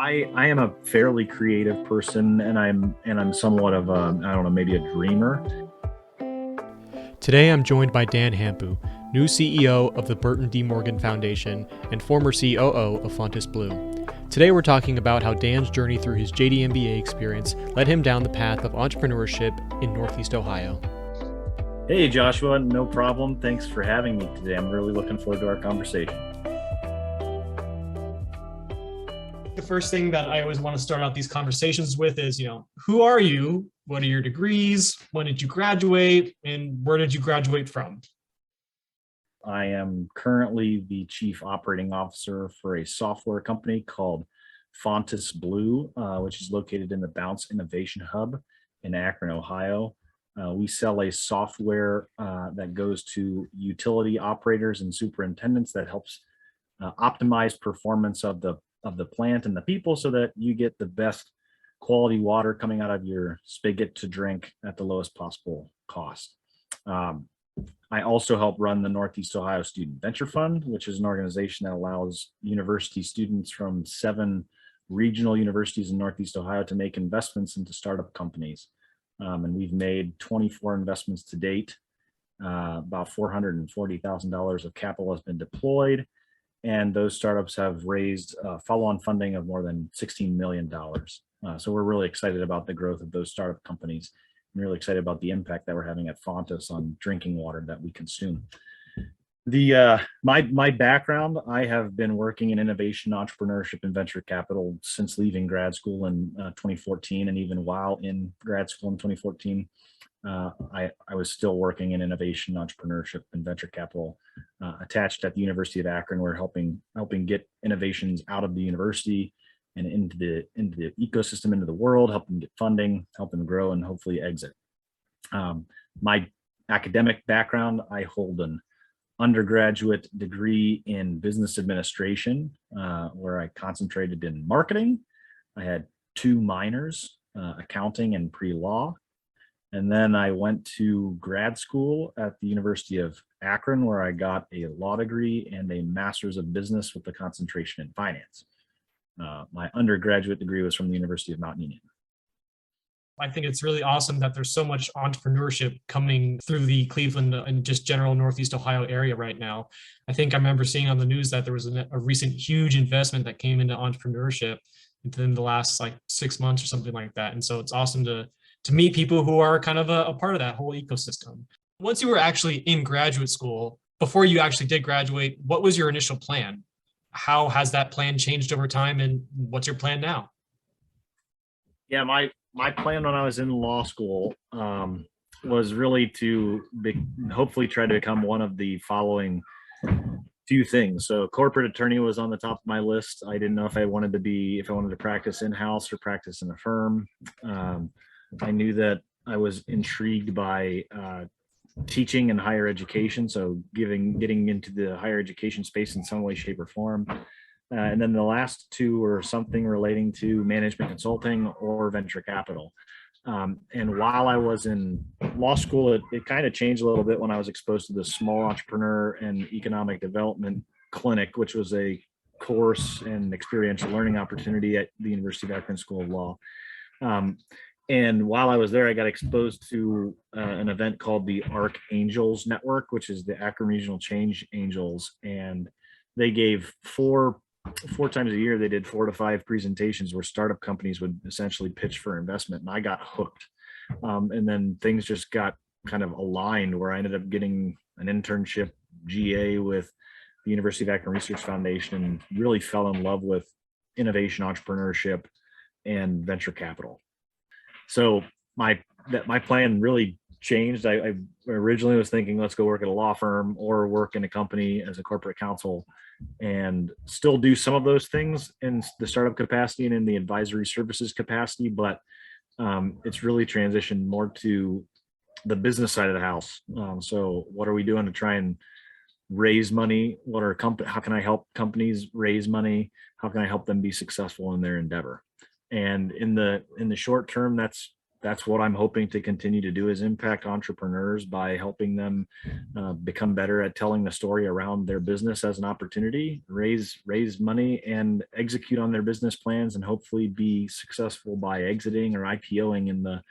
I am a fairly creative person, and I'm somewhat of a, I don't know, maybe a dreamer. Today I'm joined by Dan Hampu, new CEO of the Burton D Foundation and former COO of Fontus Blue. Today we're talking about how Dan's journey through his JDMBA experience led him down the path of entrepreneurship in Northeast Ohio. Hey Joshua, no problem. Thanks for having me today. I'm really looking forward to our conversation. The first thing that I always want to start out these conversations with is, who are you? What are your degrees? When did you graduate? And where did you graduate from? I am currently the chief operating officer for a software company called Fontus Blue, which is located in the Bounce Innovation Hub in Akron, Ohio. We sell a software that goes to utility operators and superintendents that helps optimize performance of the plant and the people so that you get the best quality water coming out of your spigot to drink at the lowest possible cost. I also help run the Northeast Ohio Student Venture Fund, which is an organization that allows university students from 7 regional universities in Northeast Ohio to make investments into startup companies. And we've made 24 investments to date. About $440,000 of capital has been deployed, and those startups have raised follow-on funding of more than $16 million. So we're really excited about the growth of those startup companies, and really excited about the impact that we're having at Fontus on drinking water that we consume. My background, I have been working in innovation, entrepreneurship, and venture capital since leaving grad school in 2014, and even while in grad school in 2014. I was still working in innovation, entrepreneurship, and venture capital attached at the University of Akron. We're helping get innovations out of the university and into the ecosystem, into the world, help them get funding, help them grow, and hopefully exit. My academic background, I hold an undergraduate degree in business administration, where I concentrated in marketing. I had 2 minors, accounting and pre-law. And then I went to grad school at the University of Akron, where I got a law degree and a master's of business with a concentration in finance. My undergraduate degree was from the University of Mount Union. I think it's really awesome that there's so much entrepreneurship coming through the Cleveland and just general Northeast Ohio area right now. I think I remember seeing on the news that there was a recent huge investment that came into entrepreneurship within the last 6 months or something like that. And so it's awesome to meet people who are kind of a part of that whole ecosystem. Once you were actually in graduate school, before you actually did graduate, what was your initial plan? How has that plan changed over time, and what's your plan now? Yeah, my plan when I was in law school was really to hopefully try to become one of the following few things. So corporate attorney was on the top of my list. I didn't know if I wanted to practice in-house or practice in a firm. I knew that I was intrigued by teaching and higher education, so getting into the higher education space in some way, shape, or form. And then the last 2 were something relating to management consulting or venture capital. And while I was in law school, it kind of changed a little bit when I was exposed to the Small Entrepreneur and Economic Development Clinic, which was a course and experiential learning opportunity at the University of Akron School of Law. And while I was there, I got exposed to an event called the ARC Angels Network, which is the Akron Regional Change Angels. And they gave four times a year, they did 4 to 5 presentations where startup companies would essentially pitch for investment. And I got hooked. And then things just got kind of aligned where I ended up getting an internship GA with the University of Akron Research Foundation and really fell in love with innovation, entrepreneurship, and venture capital. So my plan really changed. I originally was thinking, let's go work at a law firm or work in a company as a corporate counsel, and still do some of those things in the startup capacity and in the advisory services capacity. But it's really transitioned more to the business side of the house. So what are we doing to try and raise money? How can I help companies raise money? How can I help them be successful in their endeavor? And in the short term, that's that's what I'm hoping to continue to do, is impact entrepreneurs by helping them become better at telling the story around their business as an opportunity, raise money and execute on their business plans, and hopefully be successful by exiting or IPOing in the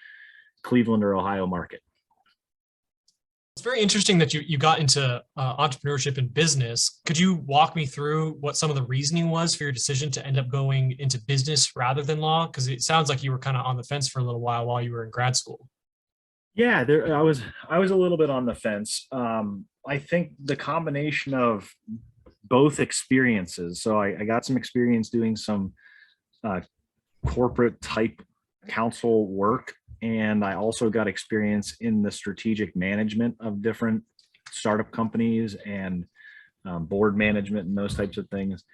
Cleveland or Ohio market. It's very interesting that you got into entrepreneurship and business. Could you walk me through what some of the reasoning was for your decision to end up going into business rather than law? Because it sounds like you were kind of on the fence for a little while you were in grad school. Yeah, I was a little bit on the fence. I think the combination of both experiences. So I got some experience doing some corporate type counsel work, and I also got experience in the strategic management of different startup companies and board management and those types of things.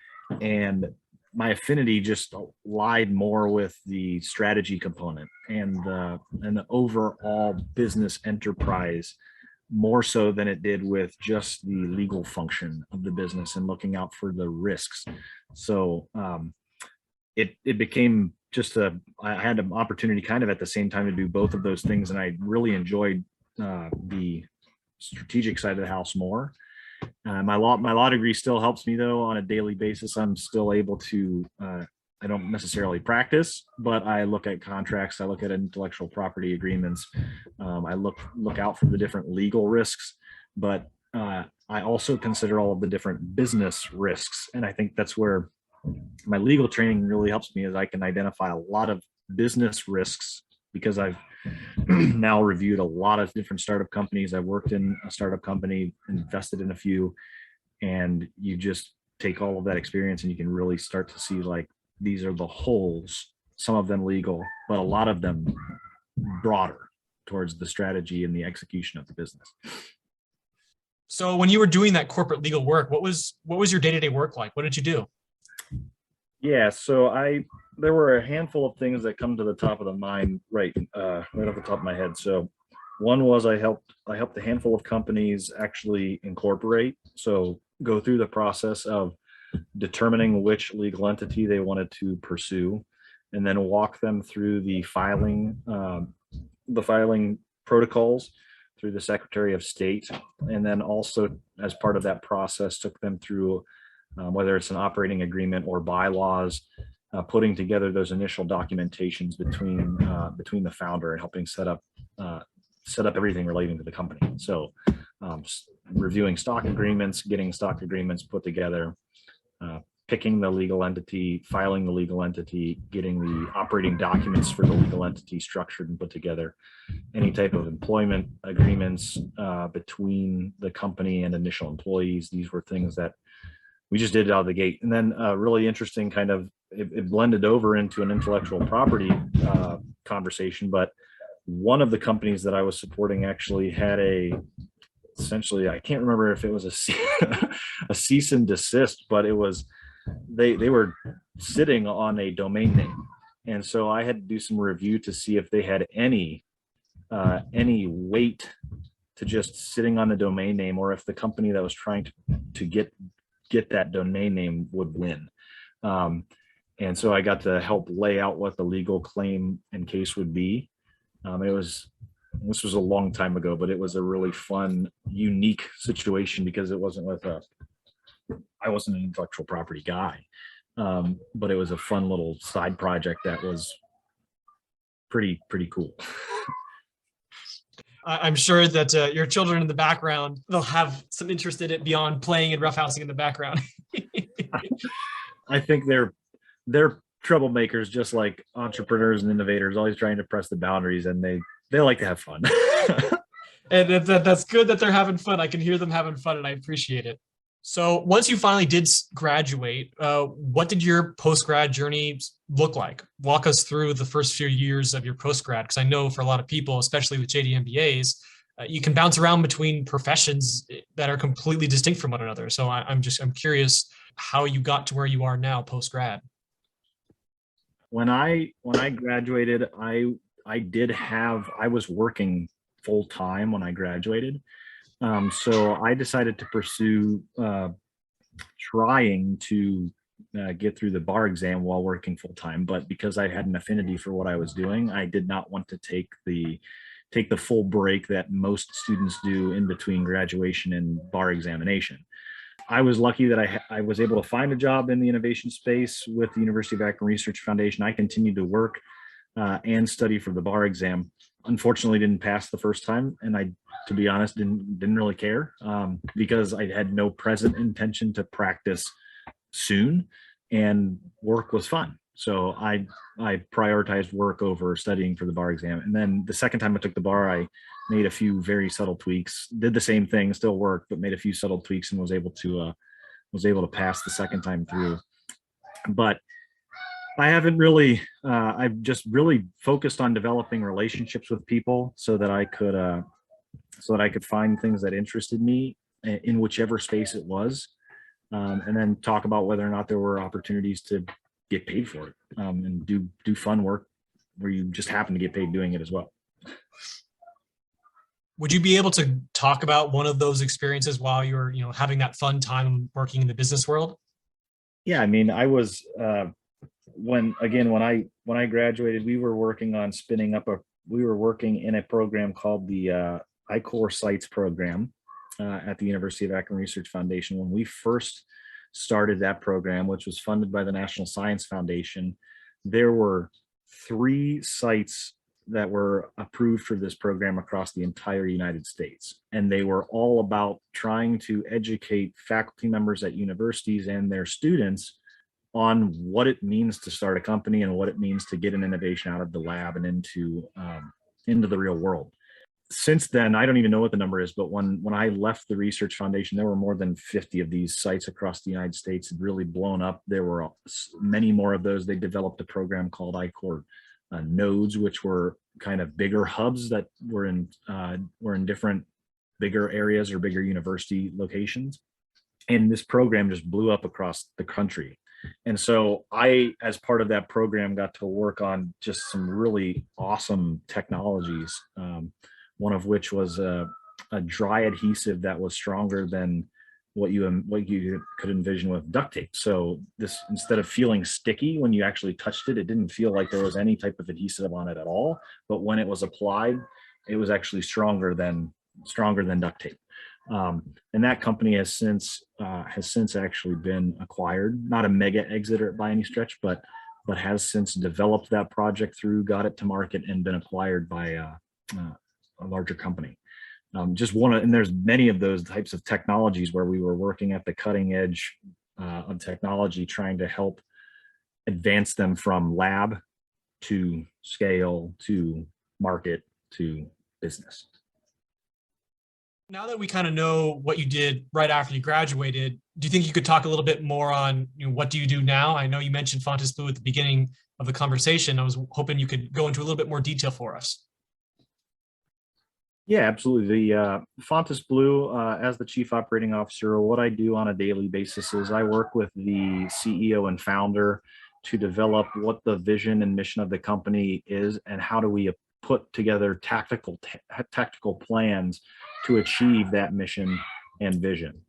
And my affinity just lied more with the strategy component and the overall business enterprise, more so than it did with just the legal function of the business and looking out for the risks. So it became just I had an opportunity kind of at the same time to do both of those things. And I really enjoyed the strategic side of the house more. My law degree still helps me though on a daily basis. I'm still able to, I don't necessarily practice, but I look at contracts. I look at intellectual property agreements. I look out for the different legal risks, but I also consider all of the different business risks. And I think that's where my legal training really helps me, as I can identify a lot of business risks because I've now reviewed a lot of different startup companies. I've worked in a startup company, invested in a few, and you just take all of that experience and you can really start to see like, these are the holes, some of them legal, but a lot of them broader towards the strategy and the execution of the business. So when you were doing that corporate legal work, what was your day-to-day work like? What did you do? Yeah, so there were a handful of things that come to the top of the mind right off the top of my head. So one was I helped a handful of companies actually incorporate. So go through the process of determining which legal entity they wanted to pursue, and then walk them through the filing protocols through the Secretary of State. And then also as part of that process, took them through whether it's an operating agreement or bylaws, putting together those initial documentations between the founder and helping set up everything relating to the company. So reviewing stock agreements, getting stock agreements put together, picking the legal entity, filing the legal entity, getting the operating documents for the legal entity structured and put together, any type of employment agreements between the company and initial employees. These were things that we just did it out of the gate. And then really interesting kind of, it blended over into an intellectual property conversation. But one of the companies that I was supporting actually had essentially, I can't remember if it was a cease and desist, but it was, they were sitting on a domain name. And so I had to do some review to see if they had any weight to just sitting on the domain name, or if the company that was trying to get that domain name would win. And so I got to help lay out what the legal claim and case would be. This was a long time ago, but it was a really fun, unique situation because it wasn't I wasn't an intellectual property guy, but it was a fun little side project that was pretty cool. I'm sure that your children in the background, they'll have some interest in it beyond playing and roughhousing in the background. I think they're troublemakers, just like entrepreneurs and innovators, always trying to press the boundaries, and they like to have fun. And that's good that they're having fun. I can hear them having fun, and I appreciate it. So once you finally did graduate, what did your post-grad journey look like? Walk us through the first few years of your post-grad, because I know for a lot of people, especially with JDMBAs, you can bounce around between professions that are completely distinct from one another. So I'm curious how you got to where you are now post-grad. When I graduated, I was working full time when I graduated. So I decided to pursue trying to get through the bar exam while working full time. But because I had an affinity for what I was doing, I did not want to take the full break that most students do in between graduation and bar examination. I was lucky that I was able to find a job in the innovation space with the University of Akron Research Foundation. I continued to work and study for the bar exam. Unfortunately, didn't pass the first time, and I, to be honest, didn't really care because I had no present intention to practice soon, and work was fun. So I prioritized work over studying for the bar exam. And then the second time I took the bar, I made a few very subtle tweaks, did the same thing, still worked, but made a few subtle tweaks and was able to pass the second time through. But I haven't really, I've just really focused on developing relationships with people so that I could find things that interested me in whichever space it was. And then talk about whether or not there were opportunities to get paid for it, and do fun work where you just happen to get paid doing it as well. Would you be able to talk about one of those experiences while you're, having that fun time working in the business world? Yeah, I mean, I was when I graduated, we were working on we were working in a program called the I-Core Sites program at the University of Akron Research Foundation. When we first started that program, which was funded by the National Science Foundation, there were 3 sites that were approved for this program across the entire United States. And they were all about trying to educate faculty members at universities and their students on what it means to start a company and what it means to get an innovation out of the lab and into the real world. Since then, I don't even know what the number is, but when I left the Research Foundation, there were more than 50 of these sites across the United States. Had really blown up. There were many more of those. They developed a program called I-Core nodes, which were kind of bigger hubs that were in different bigger areas or bigger university locations. And this program just blew up across the country. And so I, as part of that program, got to work on just some really awesome technologies. One of which was a dry adhesive that was stronger than what you could envision with duct tape. So this, instead of feeling sticky when you actually touched it, it didn't feel like there was any type of adhesive on it at all. But when it was applied, it was actually stronger than duct tape. And that company has since actually been acquired. Not a mega exit by any stretch, but has since developed that project got it to market and been acquired by a larger company. And there's many of those types of technologies where we were working at the cutting edge of technology, trying to help advance them from lab to scale to market to business. Now that we kind of know what you did right after you graduated, do you think you could talk a little bit more on what do you do now? I know you mentioned Fontus Blue at the beginning of the conversation. I was hoping you could go into a little bit more detail for us. Yeah, absolutely. The Fontus Blue, as the chief operating officer, what I do on a daily basis is I work with the CEO and founder to develop what the vision and mission of the company is and how do we put together tactical plans to achieve that mission and vision.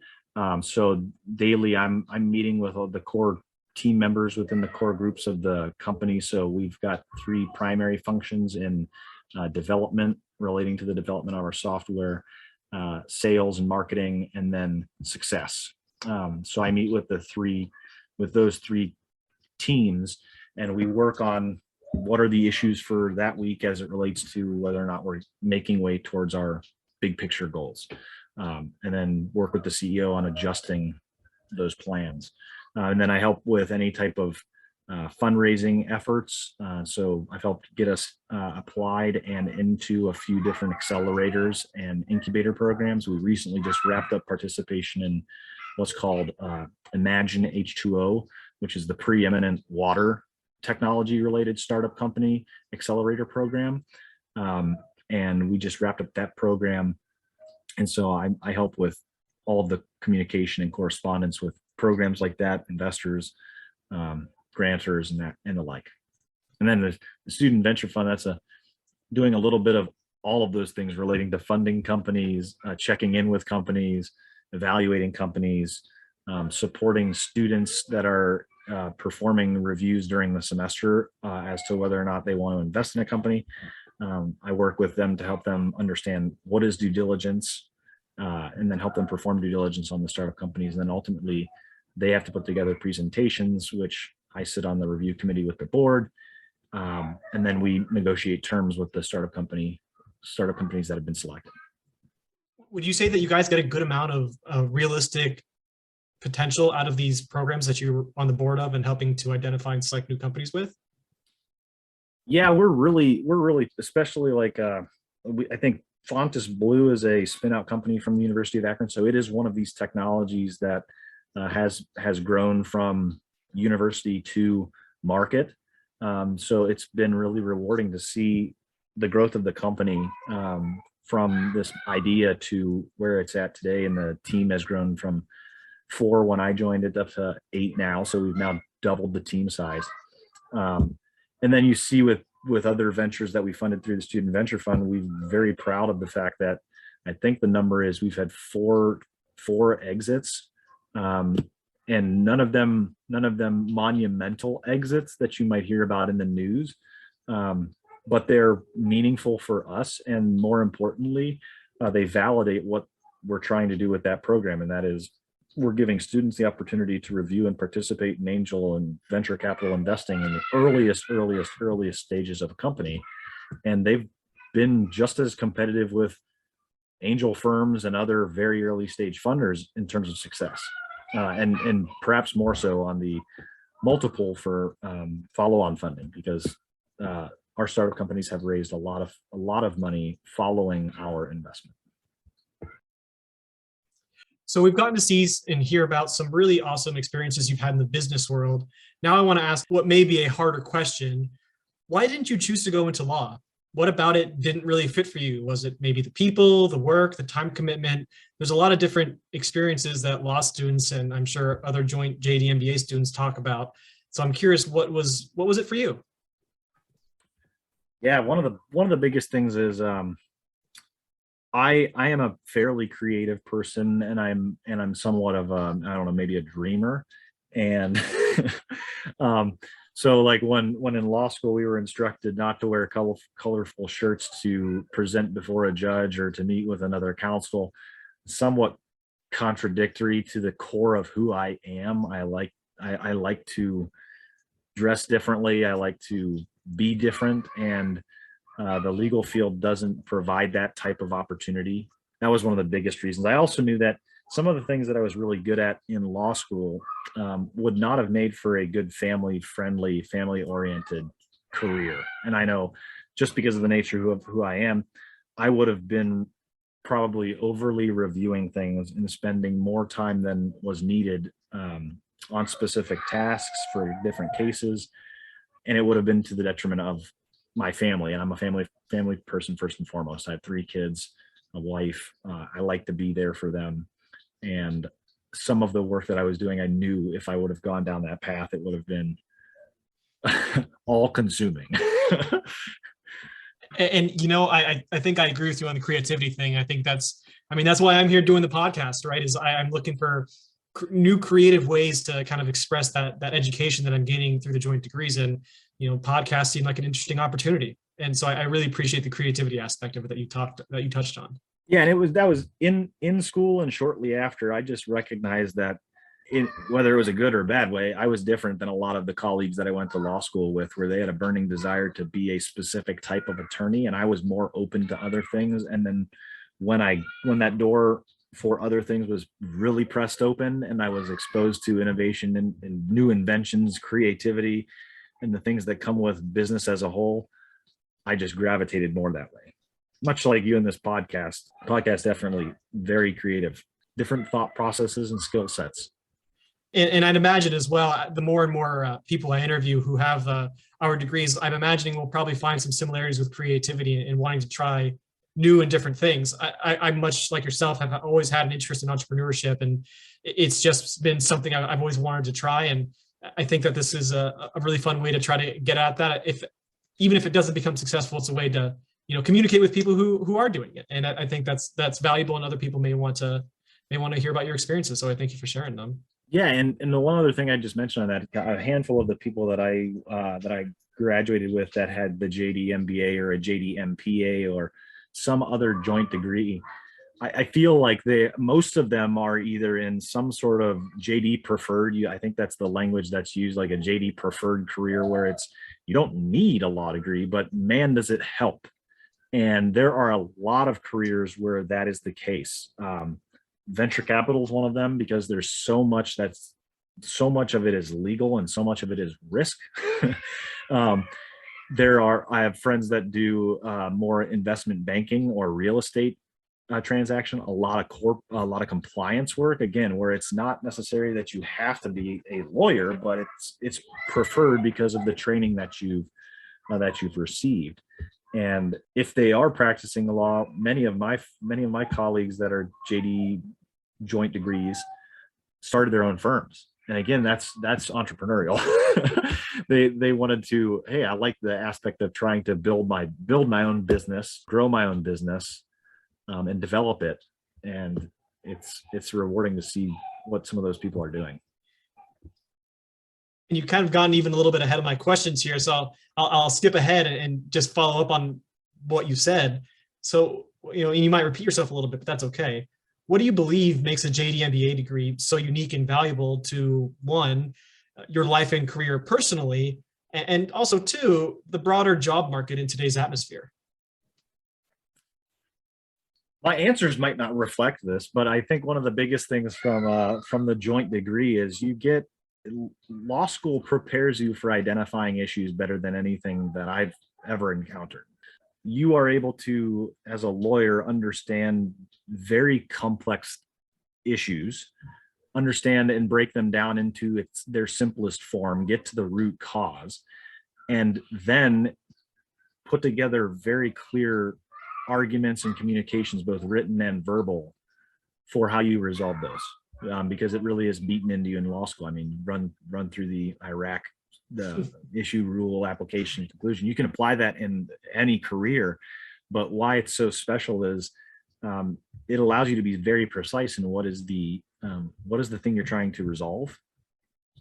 So daily, I'm meeting with all the core team members within the core groups of the company. So we've got 3 primary functions in development, relating to the development of our software, sales and marketing, and then success. So I meet with those 3 teams, and we work on what are the issues for that week as it relates to whether or not we're making way towards our big picture goals, and then work with the CEO on adjusting those plans. And then I help with any type of fundraising efforts. So I've helped get us applied and into a few different accelerators and incubator programs. We recently just wrapped up participation in what's called Imagine H2O, which is the preeminent water technology related startup company accelerator program. And we just wrapped up that program. And so I help with all of the communication and correspondence with programs like that, investors, grantors, and the like. And then the student venture fund, that's doing a little bit of all of those things relating to funding companies, checking in with companies, evaluating companies, supporting students that are performing reviews during the semester as to whether or not they want to invest in a company. I work with them to help them understand what is due diligence, and then help them perform due diligence on the startup companies. And then ultimately, they have to put together presentations, which I sit on the review committee with the board. And then we negotiate terms with the startup companies that have been selected. Would you say that you guys get a good amount of realistic potential out of these programs that you're on the board of and helping to identify and select new companies with? Yeah, we're really, especially like, I think Fontus Blue is a spin-out company from the University of Akron. So it is one of these technologies that has grown from university to market. So it's been really rewarding to see the growth of the company from this idea to where it's at today. And the team has grown from 4 when I joined it up to 8 now. So we've now doubled the team size. And then you see with other ventures that we funded through the Student Venture Fund, we're very proud of the fact that I think the number is we've had four exits, and none of them monumental exits that you might hear about in the news, but they're meaningful for us, and more importantly, they validate what we're trying to do with that program, and that is we're giving students the opportunity to review and participate in angel and venture capital investing in the earliest stages of a company. And they've been just as competitive with angel firms and other very early stage funders in terms of success. And perhaps more so on the multiple for follow-on funding, because our startup companies have raised a lot of money following our investment. So we've gotten to see and hear about some really awesome experiences you've had in the business world. Now I want to ask what may be a harder question. Why didn't you choose to go into law? What about it didn't really fit for you? Was it maybe the people, the work, the time commitment? There's a lot of different experiences that law students and I'm sure other joint JDMBA students talk about. So I'm curious, what was it for you? Yeah, one of the biggest things is I am a fairly creative person, and I'm somewhat of I don't know, maybe a dreamer. And so like when in law school, we were instructed not to wear colorful shirts to present before a judge or to meet with another counsel, somewhat contradictory to the core of who I am. I like to dress differently. I like to be different, and the legal field doesn't provide that type of opportunity. That was one of the biggest reasons. I also knew that some of the things that I was really good at in law school would not have made for a good family-friendly, family-oriented career. And I know just because of the nature of who I am, I would have been probably overly reviewing things and spending more time than was needed on specific tasks for different cases. And it would have been to the detriment of my family. And I'm a family person first and foremost. I have 3 kids, a wife. I like to be there for them. And some of the work that I was doing, I knew if I would have gone down that path, it would have been all consuming. And you know, I think I agree with you on the creativity thing. I think that's why I'm here doing the podcast, right? Is I'm looking for new creative ways to kind of express that education that I'm gaining through the joint degrees. And, you know, podcast seemed like an interesting opportunity. And so I really appreciate the creativity aspect of it that you touched on. Yeah, and that was in school and shortly after. I just recognized that whether it was a good or bad way, I was different than a lot of the colleagues that I went to law school with, where they had a burning desire to be a specific type of attorney, and I was more open to other things. And then when that door for other things was really pressed open, and I was exposed to innovation and new inventions, creativity, and the things that come with business as a whole, I just gravitated more that way. Much like you in this podcast definitely very creative, different thought processes and skill sets. And I'd imagine as well, the more and more people I interview who have our degrees, I'm imagining we'll probably find some similarities with creativity and wanting to try new and different things. I'm much like yourself, have always had an interest in entrepreneurship, and it's just been something I've always wanted to try. And I think that this is a really fun way to try to get at that. Even if it doesn't become successful, it's a way to, you know, communicate with people who are doing it. And I think that's valuable, and other people may want to hear about your experiences. So I thank you for sharing them. Yeah, and the one other thing I just mentioned on that, a handful of the people that I graduated with that had the JDMBA or a JDMPA or some other joint degree, I feel like most of them are either in some sort of JD preferred. I think that's the language that's used, like a JD preferred career, where it's you don't need a law degree, but man, does it help. And there are a lot of careers where that is the case. Venture capital is one of them because there's so much of it is legal and so much of it is risk. um, I have friends that do more investment banking or real estate transaction, a lot of compliance work, again, where it's not necessary that you have to be a lawyer, but it's preferred because of the training that you've received. And if they are practicing the law, many of my colleagues that are JD joint degrees started their own firms. And again, that's entrepreneurial. They wanted to, hey, I like the aspect of trying to build my own business, grow my own business, and develop it. And it's rewarding to see what some of those people are doing. And you've kind of gotten even a little bit ahead of my questions here, so I'll skip ahead and just follow up on what you said. So, you might repeat yourself a little bit, but that's okay. What do you believe makes a JD MBA degree so unique and valuable to, one, your life and career personally, and also two, the broader job market in today's atmosphere? My answers might not reflect this, but I think one of the biggest things from the joint degree is law school prepares you for identifying issues better than anything that I've ever encountered. You are able to, as a lawyer, understand very complex issues, understand and break them down into their simplest form, get to the root cause, and then put together very clear arguments and communications, both written and verbal, for how you resolve those. Because it really is beaten into you in law school. I mean, run through the issue, rule, application, conclusion. You can apply that in any career, but why it's so special is it allows you to be very precise in what is the thing you're trying to resolve,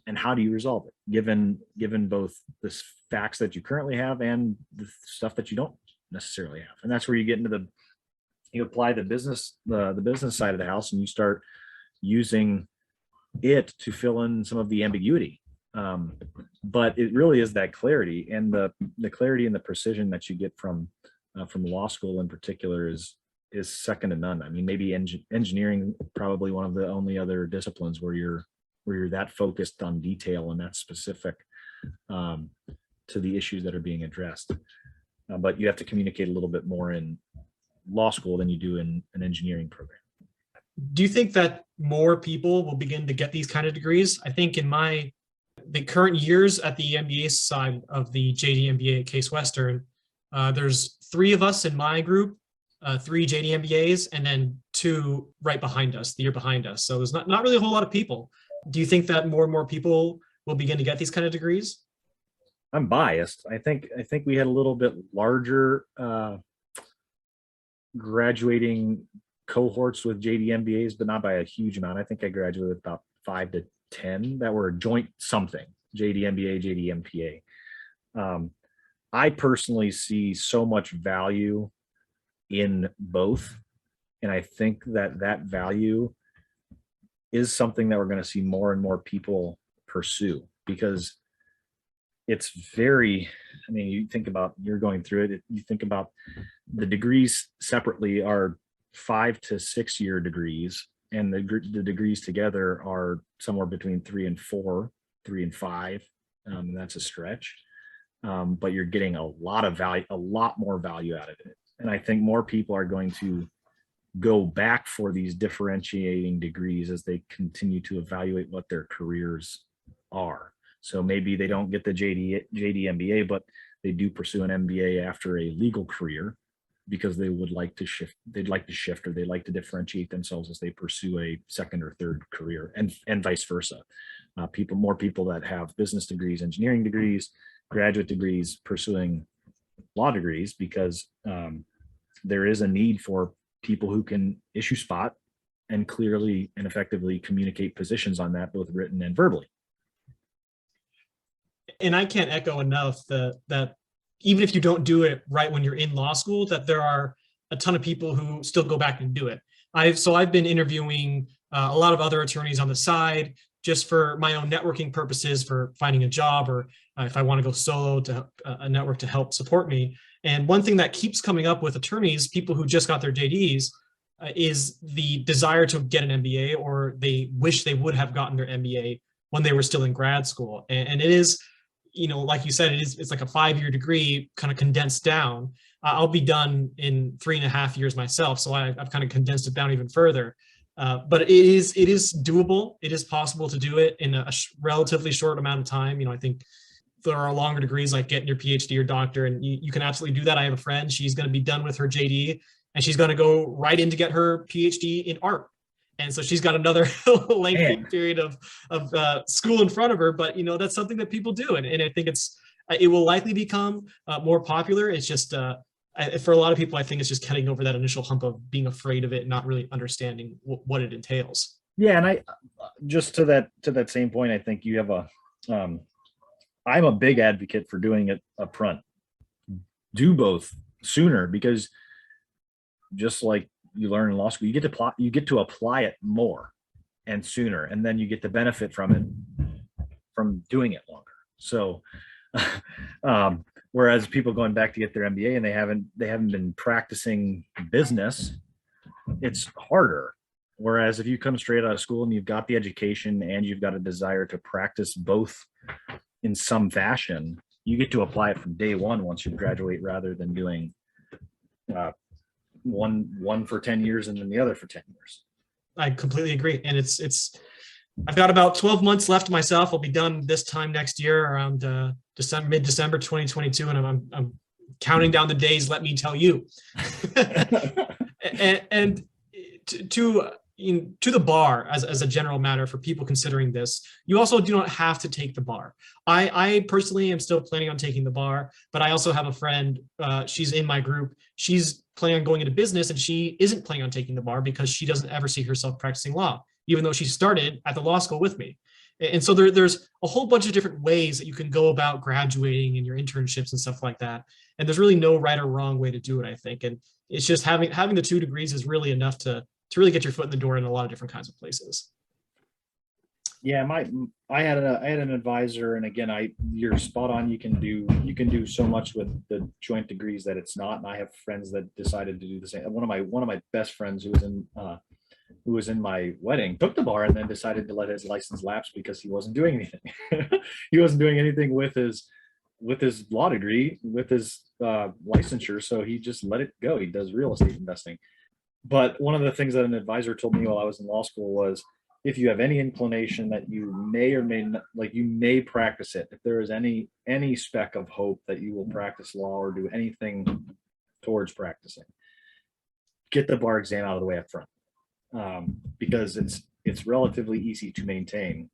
and how do you resolve it, given both the facts that you currently have and the stuff that you don't necessarily have. And that's where you get into you apply the business side of the house, and you start using it to fill in some of the ambiguity. But it really is that clarity, and the clarity and the precision that you get from law school in particular is second to none. I mean, maybe engineering, probably one of the only other disciplines where you're that focused on detail and that specific to the issues that are being addressed. But you have to communicate a little bit more in law school than you do in an engineering program. Do you think that more people will begin to get these kind of degrees? I think in the current years at the MBA side of the JD MBA at Case Western, there's 3 of us in my group, 3 JD MBAs, and then 2 right behind us, the year behind us. So there's not really a whole lot of people. Do you think that more and more people will begin to get these kind of degrees? I'm biased. I think we had a little bit larger graduating cohorts with JD MBAs, but not by a huge amount. I think I graduated with about 5 to 10 that were joint something, JD MBA, JD MPA. I personally see so much value in both, and I think that value is something that we're going to see more and more people pursue, because it's very, I mean, you think about, you're going through it, you think about the degrees separately are 5 to 6 year degrees, and the degrees together are somewhere between 3 and 4, 3 and 5. That's a stretch, but you're getting a lot more value out of it. And I think more people are going to go back for these differentiating degrees as they continue to evaluate what their careers are. So maybe they don't get the JD MBA, but they do pursue an MBA after a legal career because they would like to shift. They'd like to shift, or they like to differentiate themselves as they pursue a second or third career, and vice versa. More people that have business degrees, engineering degrees, graduate degrees, pursuing law degrees, because there is a need for people who can issue spot, and clearly and effectively communicate positions on that, both written and verbally. And I can't echo enough that even if you don't do it right when you're in law school, that there are a ton of people who still go back and do it. I've been interviewing a lot of other attorneys on the side just for my own networking purposes, for finding a job, or if I want to go solo to a network to help support me. And one thing that keeps coming up with attorneys, people who just got their JDs, is the desire to get an MBA, or they wish they would have gotten their MBA when they were still in grad school. And it is, like you said, it's like a 5-year degree kind of condensed down. I'll be done in 3.5 years myself. So I've kind of condensed it down even further. But it is doable. It is possible to do it in a relatively short amount of time. I think there are longer degrees like getting your PhD or doctor, and you can absolutely do that. I have a friend, she's going to be done with her JD and she's going to go right in to get her PhD in art. And so she's got another lengthy period of school in front of her, but that's something that people do. And I think it will likely become more popular. It's just, for a lot of people, I think it's just getting over that initial hump of being afraid of it and not really understanding what it entails. Yeah. And I, just to that same point, I think you have I'm a big advocate for doing it up front. Do both sooner, because just like you learn in law school, you get to apply it more and sooner, and then you get the benefit from it from doing it longer. So whereas people going back to get their MBA and they haven't been practicing business, it's harder. Whereas if you come straight out of school and you've got the education and you've got a desire to practice both in some fashion, you get to apply it from day one once you graduate, rather than doing one for 10 years and then the other for 10 years. I completely agree. And I've got about 12 months left myself. I'll be done this time next year, around mid-December 2022. And I'm counting down the days, let me tell you. and to the bar, as a general matter, for people considering this, you also do not have to take the bar. I personally am still planning on taking the bar, but I also have a friend, she's in my group. She's planning on going into business, and she isn't planning on taking the bar because she doesn't ever see herself practicing law, even though she started at the law school with me. And so there's a whole bunch of different ways that you can go about graduating and your internships and stuff like that. And there's really no right or wrong way to do it, I think. And it's just having the 2 degrees is really enough to really get your foot in the door in a lot of different kinds of places. Yeah, I had an advisor, and again, you're spot on. You can do so much with the joint degrees that it's not. And I have friends that decided to do the same. One of my best friends who was in my wedding took the bar and then decided to let his license lapse because he wasn't doing anything. He wasn't doing anything with his law degree, with his licensure, so he just let it go. He does real estate investing. But one of the things that an advisor told me while I was in law school was, if you have any inclination that you may or may not, you may practice it, if there is any speck of hope that you will practice law or do anything towards practicing, get the bar exam out of the way up front, because it's relatively easy to maintain,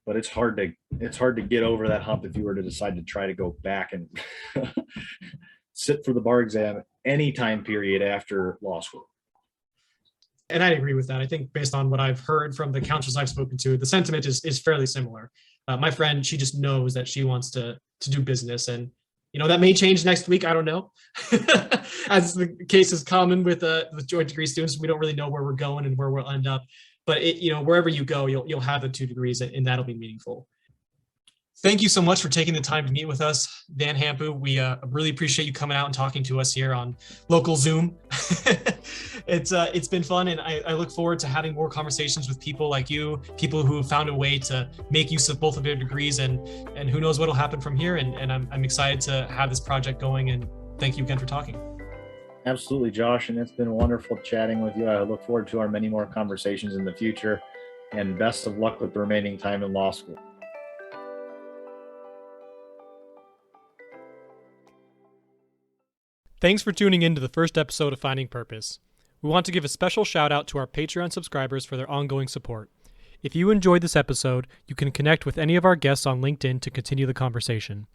but it's hard to get over that hump if you were to decide to try to go back and sit for the bar exam any time period after law school. And I agree with that. I think based on what I've heard from the counselors I've spoken to, the sentiment is fairly similar. My friend, she just knows that she wants to do business, and that may change next week. I don't know. As the case is common with joint degree students, we don't really know where we're going and where we'll end up. But wherever you go, you'll have the 2 degrees, and that'll be meaningful. Thank you so much for taking the time to meet with us, Dan Hampu. We really appreciate you coming out and talking to us here on local Zoom. It's been fun, and I look forward to having more conversations with people like you, people who have found a way to make use of both of their degrees, and who knows what'll happen from here. And I'm excited to have this project going, and thank you again for talking. Absolutely, Josh, and it's been wonderful chatting with you. I look forward to our many more conversations in the future, and best of luck with the remaining time in law school. Thanks for tuning in to the first episode of Finding Purpose. We want to give a special shout out to our Patreon subscribers for their ongoing support. If you enjoyed this episode, you can connect with any of our guests on LinkedIn to continue the conversation.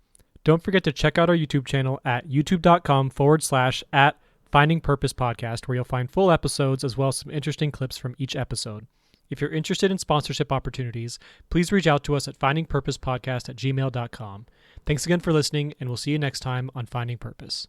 Don't forget to check out our YouTube channel at youtube.com/@ Finding Purpose podcast, where you'll find full episodes as well as some interesting clips from each episode. If you're interested in sponsorship opportunities, please reach out to us at findingpurposepodcast@gmail.com. Thanks again for listening, and we'll see you next time on Finding Purpose.